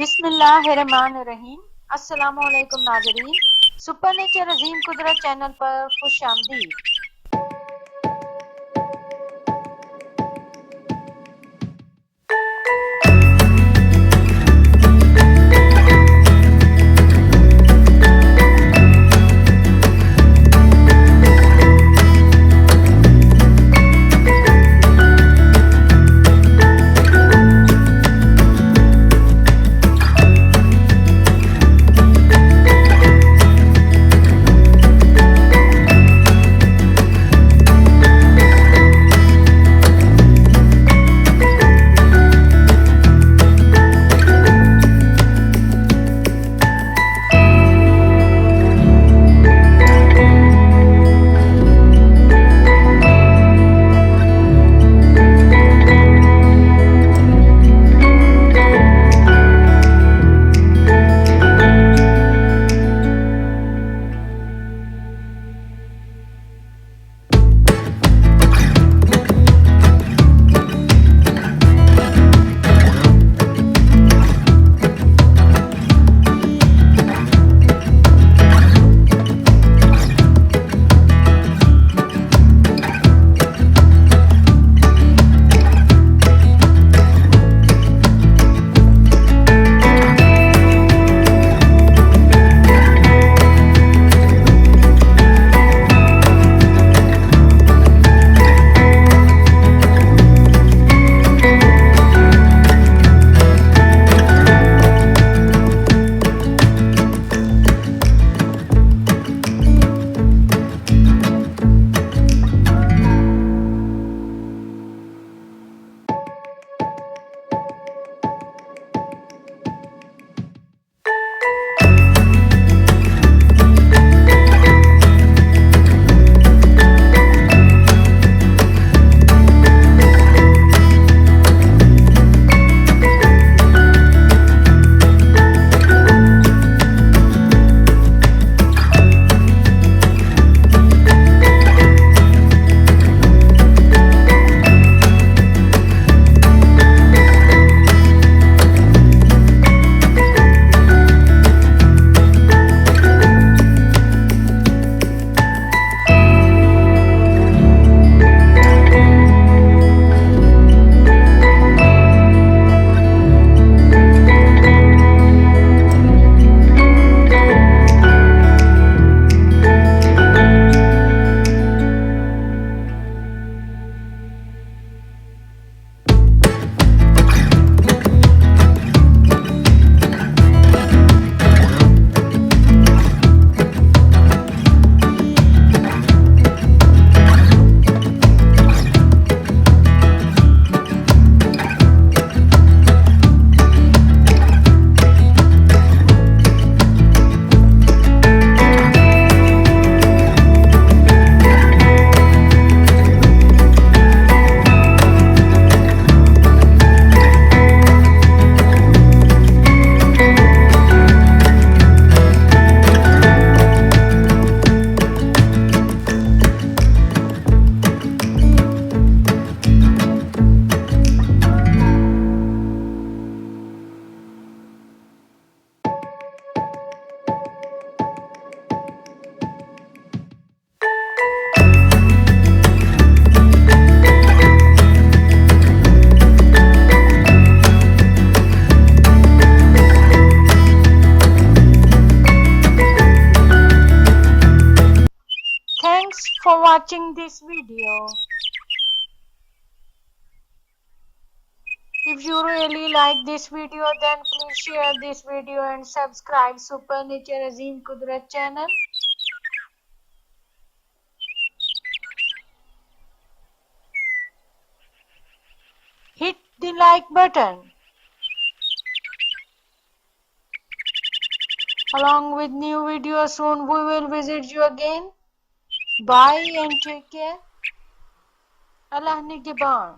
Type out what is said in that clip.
بسم اللہ الرحمن الرحیم۔ السلام علیکم ناظرین، سپر نیچر عظیم قدرت چینل پر خوش آمدید۔ Thanks for watching this video. If you really like this video, then please share this video and subscribe Super Nature Azeem Qudrat channel. Hit the like button. Along with new videos soon, we will visit you again. Bye and take care. Allah Nigeban.